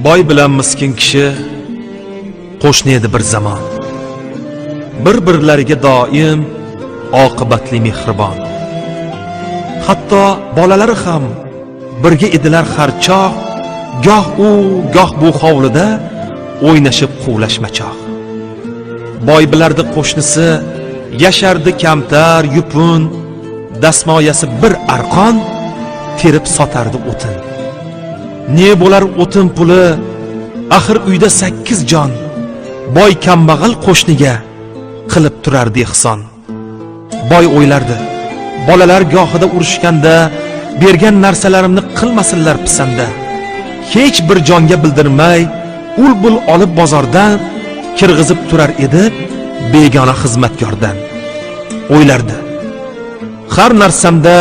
Boy bilan miskin kishi qo'shni edi bir zamon. Bir-birlariga doim oqibatli mehribon. Hatto bolalari ham birga edilar har choq, goh u, goh bu hovlida o'ynashib quvlashmachoq. Boy bilardi qo'shnisi, yashardi kamtar, yupun, dasmoyasi bir arqon terib sotardi o'tin. Ne bo'lar o'tin puli, axir uyda 8 jon. Boy kambag'al qo'shniga qilib turardi ehson. Boy o'ylardi, bolalar gohida urushganda bergan narsalarimni qilmasinlar pisanda. Hech bir jonga bildirmay, ul-bul olib bozordan kirg'izib turar edi begona xizmatkordan. O'ylardi, har narsamda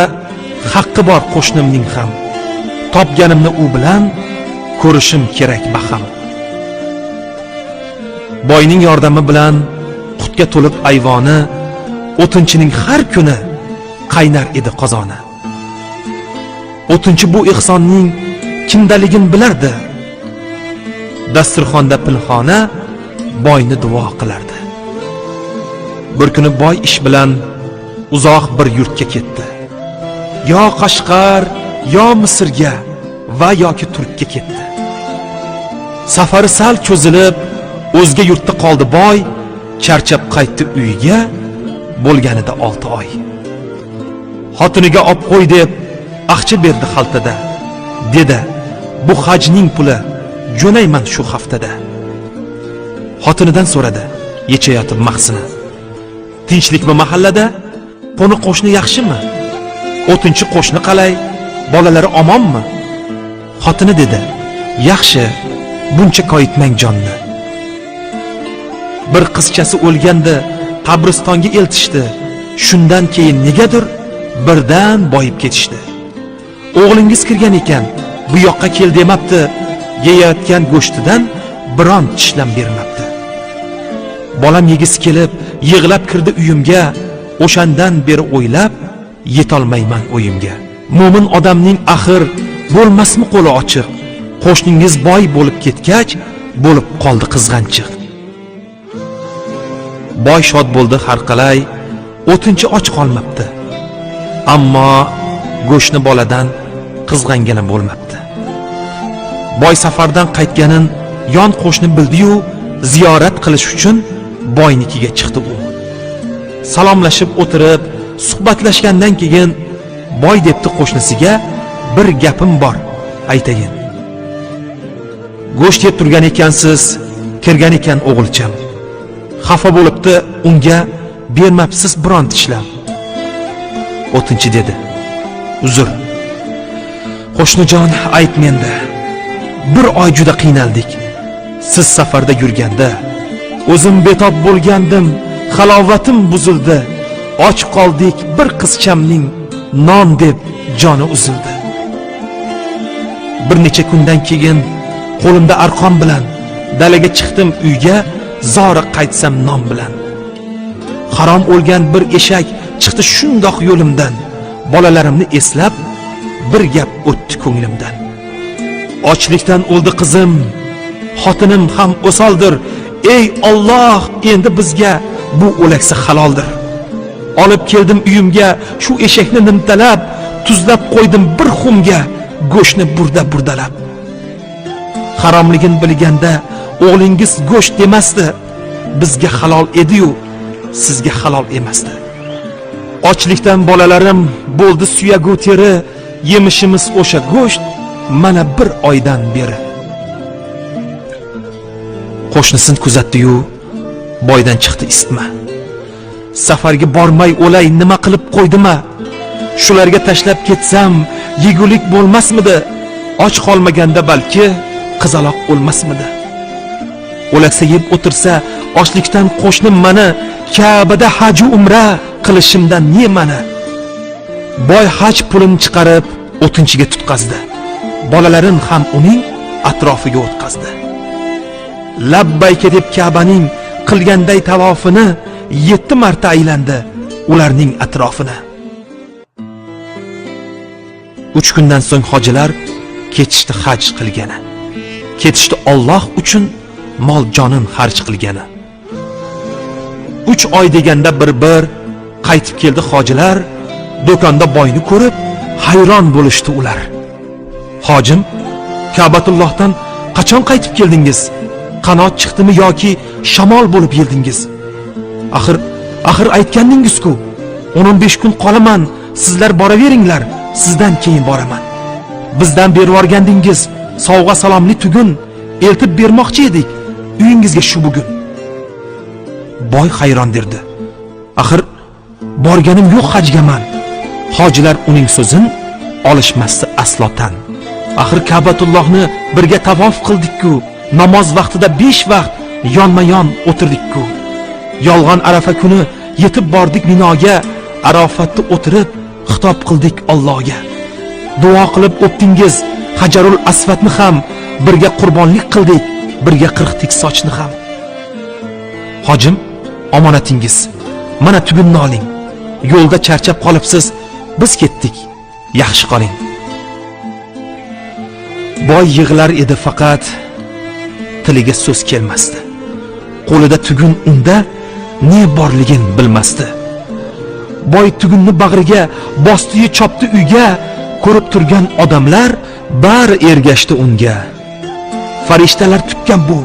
haqqi bor qo'shnimning ham. Topganimni u bilan ko'rishim kerak baham. Boyning yordami bilan qutga to'lib ayvoni, o'tinchining har kuni qaynar edi qozoni. O'tinchi bu ehsonning kimdaligini bilardi. Dasturxonda pinhona boyni duo qilardi. Bir kuni boy ish bilan uzoq bir yurtga ketdi. Yo Qashqar, yo Misrga va yoki Turkka ketdi. Safari sal cho'zilib, o'zga yurtda qoldi boy, charchab qaytdi uyiga, bo'lganida 6 oy. Xotiniga olib qo'y deb aqcha berdi xaltada. Dedi, bu hajning puli, jo'nayman shu haftada. Xotinidan so'radi, yechayotib mahsini. Tinchlikmi mahallada? Qo'ni qo'shni yaxshimi? O'tinchi qo'shni qalay? Bolalari omonmi? Xotini dedi, yaxshi, buncha koyitmang jonni. Bir qizchasi o'lganda qabristonga eltishdi. Shundan keyin negadir birdan boyib ketishdi. O'g'lingiz kirgan ekan, bu yoqqa kel demabdi, yeyayotgan go'shtidan biron tishlam bermabdi. Bolam yegisi kelib, yig'lab kirdi uyimga, o'shandan beri o'ylab yetolmayman o'yimga. Mo'min odamning axir bo'lmasmi qo'li ochiq? Qo'shningiz boy bo'lib ketgach, bo'lib qoldi qizg'anchiq. Boy shod bo'ldi har qalay, o'tinchi och qolmabdi. Ammo go'shni boladan qizg'angani bo'lmabdi. Boy safardan qaytganin yon qo'shni bildi-yu, ziyorat qilish uchun boynikiga chiqdi u. Salomlashib o'tirib, suhbatlashgandan keyin boy debdi qo'shnisiga, bir gapim bor, aytayin. Go'sht yeb turgan ekansiz, kirgan ekan o'g'ilcham. Xafa bo'libdi, unga bermabsiz biron tishlam. O'tinchi dedi, uzr. Qo'shnijon, aytmenda. Bir oy juda qiynaldik. Siz safarda yurganda o'zim betob bo'lgandim, halovatim buzildi. Och qoldik, bir qizchamning non deb joni uzildi. Bir necha kundan keyin qo'limda arqon bilan dalaga chiqdim uyga, zora qaytsam non bilan. Harom o'lgan bir eshak chiqdi shundoq yo'limdan. Bolalarimni eslab bir gap o'tdi ko'nglimdan. Ochlikdan o'ldi qizim, xotinim ham o'soldir. Ey Alloh, endi bizga bu o'laksa haloldir. Olib keldim uyimga shu eshakni nimtalab, tuzlab qo'ydim bir xumga, go'shtni burdalab. Haromligini bilganda o'g'lingiz go'sht demasdi, bizga halol edi-yu, sizga halol emasdi. Ochlikdan bolalarim bo'ldi suyagu teri, yemishimiz o'sha go'sht mana bir oydan beri. Qo'shnisini kuzatdi-yu, boydan chiqdi isitma. Safarga bormay o'lay nima qilib qo'ydima? Shularga tashlab ketsam, yegulik bo'lmasmidi? Och qolmaganda balki qizaloq o'lmasmidi? O'laksa yeb o'tirsa, ochlikdan qo'shnim mani Ka'bada haj va umra qilishimdan ne mana? Boy haj pulini chiqarib o'tinchiga tutqazdi. Bolalarin ham uning atrofiga o'tkazdi. Labbayka deb Ka'baning qilganday tavofini 7 marta aylandi ularning atrofini. 3 kundan so'ng hojilar ketishdi haj qilgani. ketishdi Alloh uchun mol jonin xarj qilgani. 3 oy deganda bir qaytib keldi hojilar, do'konda boyni ko'rib hayron bo'lishdi ular. Hojim, Ka'batullohdan qachon qaytib keldingiz? Qanot chiqdimi yoki shamol bo'lib yeldingiz? Axir aytgandingiz-ku, 15 kun qolaman, sizlar boraveringlar, sizdan keyin boraman. Bizdan berib yorgandingiz, sovg'a salomli tugun eltib bermoqchi edik uyingizga shu bugun. Boy hayron derdi. Axir borganim yo'q hajgaman. Hojilar uning so'zin olishmasdi aslotan. Axir Ka'batullohni birga tavof qildik-ku, namoz vaqtida 5 vaqt yonma-yon o'tirdik-ku. Yolg'on Arafa kuni yetib bordik Minoga, Arofatda o'tirib xitob qildik Allohga. Duo qilib o'pdingiz Hajarul Aswadni ham, birga qurbonlik qildik, birga qirqdik sochni ham. Hojim, omonatingiz. Mana tugunni oling. Yo'lda charchab qolibsiz, biz ketdik. Yaxshi qoling. Boy yig'lar edi faqat tiliga so'z kelmasdi. Qo'lida tugun unda ne borligin bilmasdi. Boy tugunni bag'riga bosdi-yu chopdi uyga, ko'rib turgan odamlar bari ergashdi unga. Farishtalar tutgan bu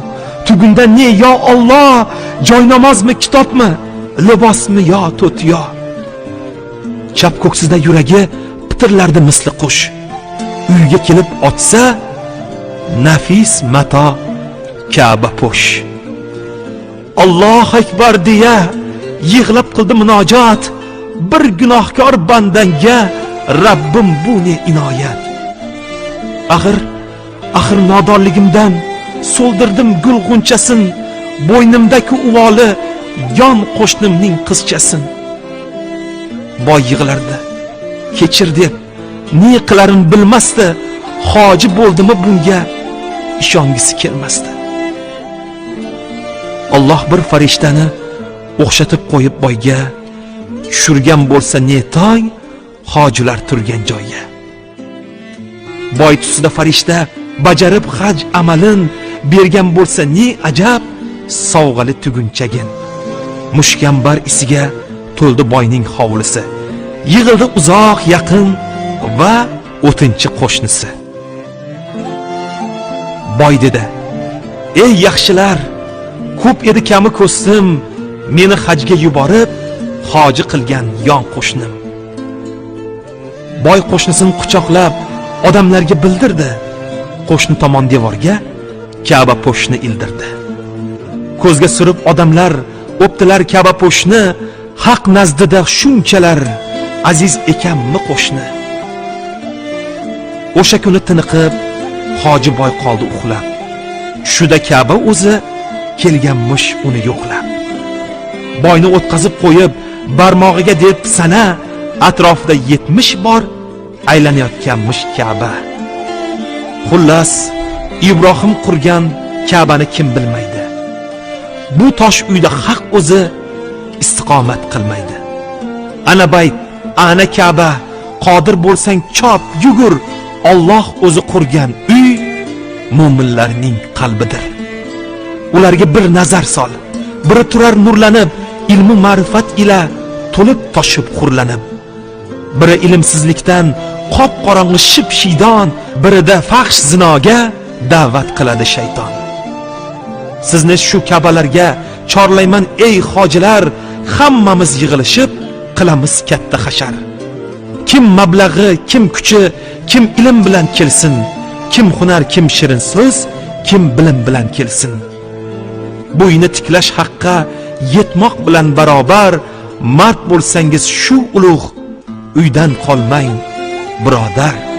tugunda ne yo Alloh, joy namozmi, kitobmi, libosmi yo to'tiyo. Chap ko'ksida yuragi pitirlardi misli qush. Uyga kelib otsa nafis mato Ka'ba po'sh. Alloh akbar deya yig'lab qildi munojat. Bir gunohkor bandanga Rabbim bu ne inoyat. Axir nodonligimdan so'ldirdim gul g'unchasin, bo'ynimdagi uvoli yon qo'shnimning qizchasin. Boy yig'lardi. Kechir deb ne qilarin bilmasdi. Hoji bo'ldimi bunga ishongisi kelmasdi. Alloh bir farishtani o'xshatib qo'yib boyga, tushirgan bo'lsa ne tong hojilar turgan joyga. Boy tusida farishta bajarib haj amalin bergan bo'lsa ne ajab sovg'ali tugunchagin. Mushkambar isiga to'ldi boyning hovlisi. Yig'ildi uzoq yaqin va o'tinchi qo'shnisi. Boy dedi: "Ey yaxshilar, ko'p edi kami ko'stim, meni hajga yuborib hoji qilgan yon qo'shnim." Boy qo'shnisini quchoqlab odamlarga bildirdi. Qo'shni tomon devorga Ka'ba po'shni ildirdi. Ko'zga surib odamlar o'ptilar Ka'ba po'shni, haq nazdida shunchalar aziz ekanmi qo'shni. O'sha kuni tiniqib hoji boy qoldi uxlab. Shuda Ka'ba o'zi kelganmish uni yo'qlab. Boyni o'tkazib qo'yib barmog'iga deb sana, atrofida 70 bor aylanayotganmish Ka'ba. Xullas, Ibrohim qurgan Ka'bani kim bilmaydi. Bu tosh uyda haq o'zi istiqomat qilmaydi. Ana bayt, ana Ka'ba, qodir bo'lsang chop, yugur. Alloh o'zi qurgan uy mu'minlarning qalbidir. Ularga bir nazar sol, biri turar nurlanib, ilmu ma'rifat ila to'lib toshib xurlanib. Biri ilmsizlikdan qop qorong'i ship-shiydon, birida fahsh zinoga da'vat qiladi shayton. Sizni shu Ka'balarga chorlayman ey hojilar, hammamiz yig'ilishib qilamiz katta hashar. Kim mablag'i, kim kuchi, kim ilm bilan kelsin, kim hunar, kim shirin so'z, kim bilim bilan kelsin. Bu uyni tiklash haqqa yetmoq bilan barobar, mard bo'lsangiz shu ulug' uydan qolmang birodar.